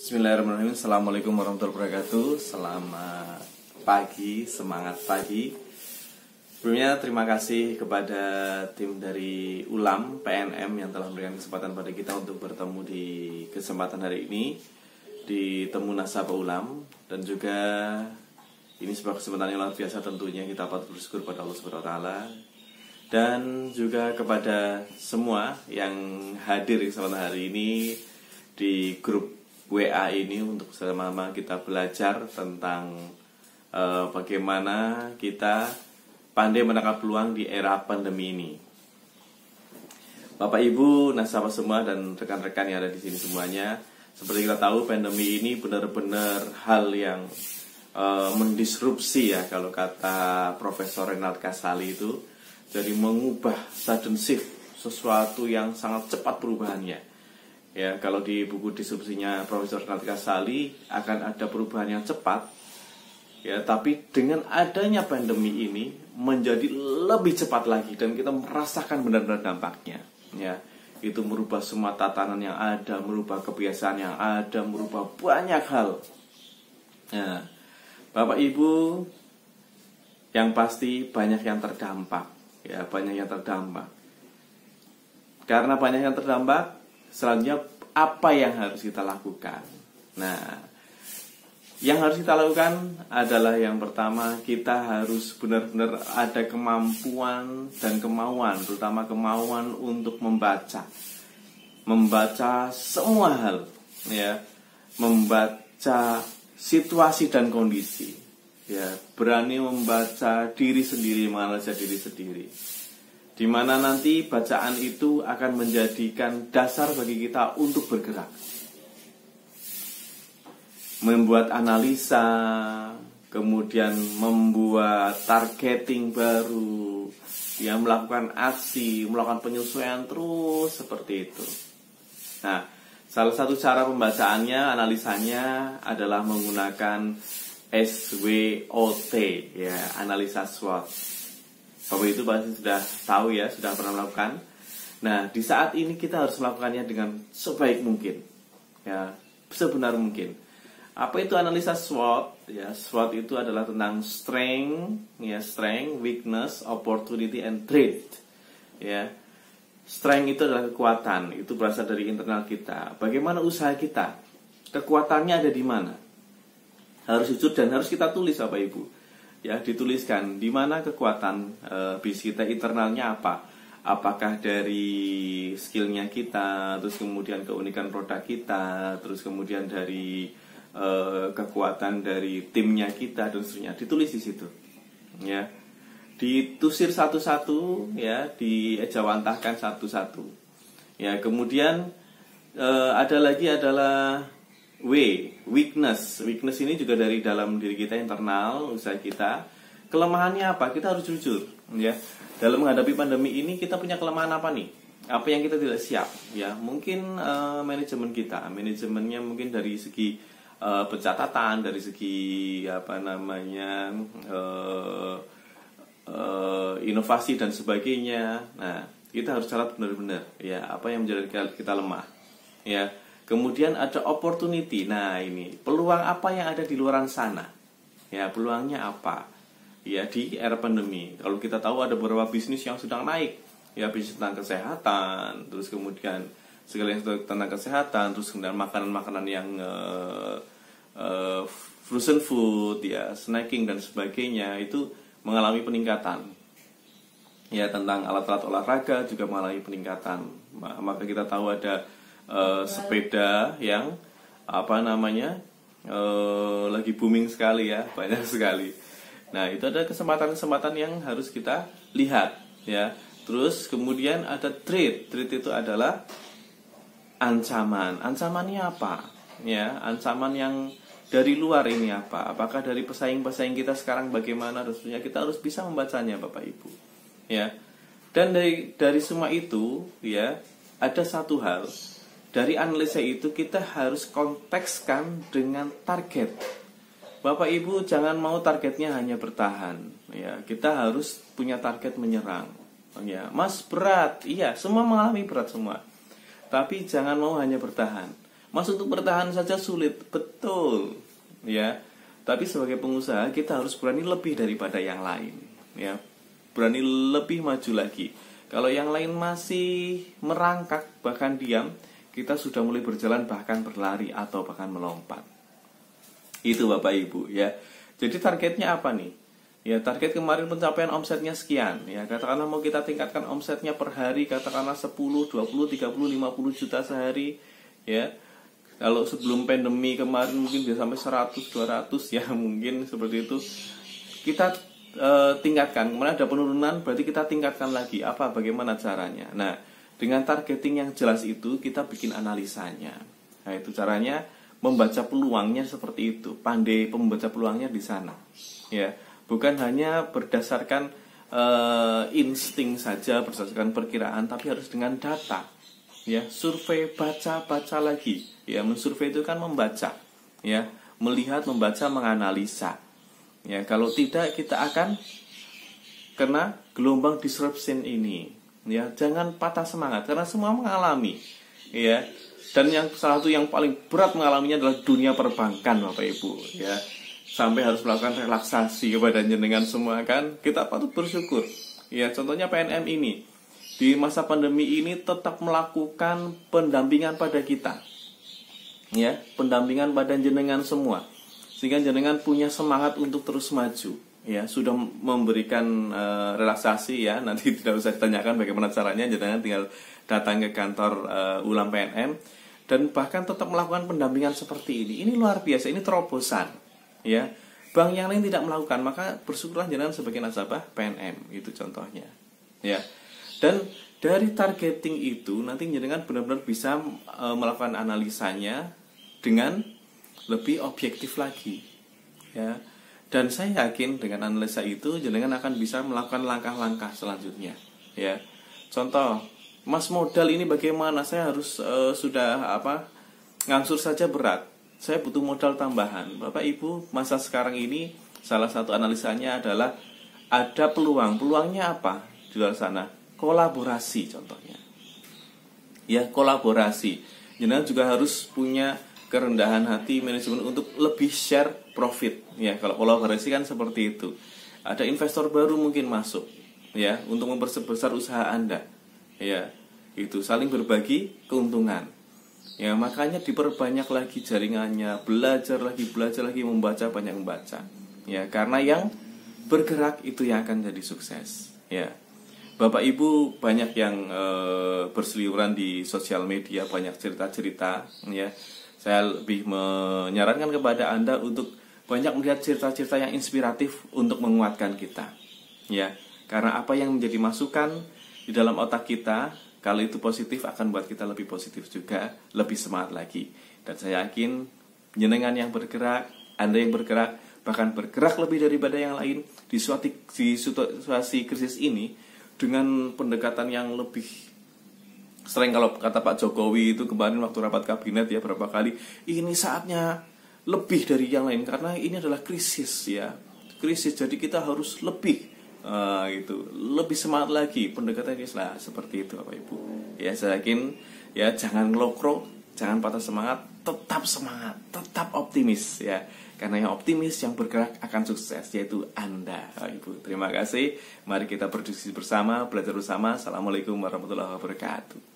Bismillahirrahmanirrahim. Assalamualaikum warahmatullahi wabarakatuh. Selamat pagi, semangat pagi. Sebelumnya terima kasih kepada tim dari ULAM PNM yang telah memberikan kesempatan pada kita untuk bertemu di kesempatan hari ini di Temu Nasabah ULAM. Dan juga ini sebuah kesempatan yang luar biasa, tentunya kita patut bersyukur pada Allah Subhanahu wa taala. Dan juga kepada semua yang hadir di kesempatan hari ini di grup WA ini untuk bersama-sama kita belajar tentang bagaimana kita pandai menangkap peluang di era pandemi ini. Bapak Ibu, nasabah semua dan rekan-rekan yang ada di sini semuanya, seperti kita tahu pandemi ini benar-benar hal yang mendisrupsi ya, kalau kata Profesor Renald Kasali itu, jadi mengubah sudden shift, sesuatu yang sangat cepat perubahannya. Ya, kalau di buku disrupsinya Profesor Renald Kasali akan ada perubahan yang cepat. Ya, tapi dengan adanya pandemi ini menjadi lebih cepat lagi dan kita merasakan benar-benar dampaknya. Ya, itu merubah semua tatanan yang ada, merubah kebiasaan yang ada, merubah banyak hal. Nah, Bapak Ibu, yang pasti banyak yang terdampak. Ya, banyak yang terdampak. Karena banyak yang terdampak, selanjutnya apa yang harus kita lakukan? Nah, yang harus kita lakukan adalah yang pertama, kita harus benar-benar ada kemampuan dan kemauan, terutama kemauan untuk membaca semua hal, ya, membaca situasi dan kondisi, ya, berani membaca diri sendiri, menganalisa diri sendiri, di mana nanti bacaan itu akan menjadikan dasar bagi kita untuk bergerak, membuat analisa, kemudian membuat targeting baru, ya, melakukan aksi, melakukan penyesuaian terus seperti itu. Nah, salah satu cara pembacaannya, analisanya adalah menggunakan SWOT, ya, analisa SWOT. Bapak itu pasti sudah tahu ya, sudah pernah melakukan. Nah, di saat ini kita harus melakukannya dengan sebaik mungkin, ya, sebenar mungkin. Apa itu analisa SWOT? Ya, SWOT itu adalah tentang strength, ya, strength, weakness, opportunity, and threat. Ya, strength itu adalah kekuatan, itu berasal dari internal kita. Bagaimana usaha kita? Kekuatannya ada di mana? Harus jujur dan harus kita tulis, Bapak Ibu. Ya, dituliskan di mana kekuatan bisnis kita, internalnya apa? Apakah dari skillnya kita, terus kemudian keunikan produk kita, terus kemudian dari kekuatan dari timnya kita dan seterusnya, ditulis di situ, ya, ditusir satu-satu, ya, diejawantahkan satu-satu, ya. Kemudian ada lagi adalah weakness ini juga dari dalam diri kita, internal usaha kita. Kelemahannya apa? Kita harus jujur, ya. Dalam menghadapi pandemi ini kita punya kelemahan apa nih? Apa yang kita tidak siap, ya? Mungkin manajemennya mungkin dari segi pencatatan, dari segi inovasi dan sebagainya. Nah, kita harus catat benar-benar, ya, apa yang menjadi kita lemah, ya. Kemudian ada opportunity. Nah, ini peluang apa yang ada di luar sana, ya, peluangnya apa, ya, di era pandemi. Kalau kita tahu ada beberapa bisnis yang sedang naik, ya, bisnis tentang kesehatan, terus kemudian segala yang tentang kesehatan, terus kemudian makanan-makanan yang frozen food, ya, snacking dan sebagainya, itu mengalami peningkatan. Ya, tentang alat-alat olahraga juga mengalami peningkatan. Maka kita tahu ada sepeda yang lagi booming sekali, ya, banyak sekali. Nah, itu ada kesempatan-kesempatan yang harus kita lihat, ya. Terus kemudian ada threat itu adalah ancaman. Ancamannya apa? Ya, ancaman yang dari luar ini apa? Apakah dari pesaing-pesaing kita sekarang bagaimana? Tentunya kita harus bisa membacanya, Bapak Ibu. Ya. Dan dari semua itu, ya, ada satu hal. Dari analisa itu kita harus kontekskan dengan target. Bapak Ibu jangan mau targetnya hanya bertahan, ya. Kita harus punya target menyerang. Ya, Mas, berat. Iya, semua mengalami berat semua. Tapi jangan mau hanya bertahan. Mas, untuk bertahan saja sulit, betul, ya. Tapi sebagai pengusaha kita harus berani lebih daripada yang lain, ya. Berani lebih maju lagi. Kalau yang lain masih merangkak bahkan diam, kita sudah mulai berjalan bahkan berlari atau bahkan melompat. Itu Bapak Ibu, ya. Jadi targetnya apa nih? Ya, target kemarin pencapaian omsetnya sekian. Ya, katakanlah mau kita tingkatkan omsetnya per hari, katakanlah 10, 20, 30, 50 juta sehari. Ya, kalau sebelum pandemi kemarin mungkin bisa sampai 100, 200 ya, mungkin seperti itu. Kita tingkatkan. Kemudian ada penurunan, berarti kita tingkatkan lagi. Apa, bagaimana caranya? Nah, dengan targeting yang jelas itu, kita bikin analisanya. Nah, itu caranya membaca peluangnya seperti itu. Pandai membaca peluangnya di sana. Ya. Bukan hanya berdasarkan insting saja, berdasarkan perkiraan, tapi harus dengan data. Ya, survei, baca lagi. Ya, mensurvei itu kan membaca. Ya, melihat, membaca, menganalisa. Ya, kalau tidak kita akan kena gelombang disruption ini. Ya, jangan patah semangat karena semua mengalami. Ya. Dan salah satu yang paling berat mengalaminya adalah dunia perbankan, Bapak Ibu, ya. Sampai harus melakukan relaksasi kepada jenengan semua, kan kita patut bersyukur. Ya, contohnya PNM ini di masa pandemi ini tetap melakukan pendampingan pada kita, ya, pendampingan pada jenengan semua, sehingga jenengan punya semangat untuk terus maju. Ya, sudah memberikan relaksasi, ya, nanti tidak usah ditanyakan bagaimana caranya, jenengan tinggal datang ke kantor Ulam PNM dan bahkan tetap melakukan pendampingan seperti ini. Ini luar biasa, ini terobosan. Ya, bank yang lain tidak melakukan, maka bersyukurlah jenengan sebagai nasabah PNM, itu contohnya. Ya, dan dari targeting itu nanti jenengan benar-benar bisa melakukan analisanya dengan lebih objektif lagi. Ya, dan saya yakin dengan analisa itu jenengan akan bisa melakukan langkah-langkah selanjutnya. Ya, contoh, Mas, modal ini bagaimana? Saya harus ngangsur saja berat. Saya butuh modal tambahan. Bapak Ibu, masa sekarang ini salah satu analisanya adalah ada peluang. Peluangnya apa di luar sana? Kolaborasi contohnya. Ya, kolaborasi. Jenengan juga harus punya kerendahan hati manajemen untuk lebih share profit. Ya, kalau kolaborasi kan seperti itu. Ada investor baru mungkin masuk, ya, untuk memperbesar usaha Anda. Ya, itu saling berbagi keuntungan. Ya, makanya diperbanyak lagi jaringannya, belajar lagi, membaca, banyak membaca. Ya, karena yang bergerak itu yang akan jadi sukses. Ya, Bapak Ibu banyak yang berseliweran di sosial media, banyak cerita-cerita. Ya, saya lebih menyarankan kepada Anda untuk banyak melihat cerita-cerita yang inspiratif untuk menguatkan kita. Ya, karena apa yang menjadi masukan di dalam otak kita, kalau itu positif akan buat kita lebih positif juga, lebih semangat lagi. Dan saya yakin jenengan yang bergerak, Anda yang bergerak, bahkan bergerak lebih daripada yang lain di situasi krisis ini dengan pendekatan yang lebih sering. Kalau kata Pak Jokowi itu kemarin waktu rapat kabinet, ya, berapa kali, ini saatnya lebih dari yang lain karena ini adalah krisis, ya. Krisis, jadi kita harus lebih lebih semangat lagi pendekatannya seperti itu, Bapak Ibu. Ya, saya yakin, ya, jangan ngelokro, jangan patah semangat, semangat, tetap optimis, ya. Karena yang optimis, yang bergerak akan sukses, yaitu Anda, Bapak Ibu. Terima kasih. Mari kita berdiskusi bersama, belajar bersama. Assalamualaikum warahmatullahi wabarakatuh.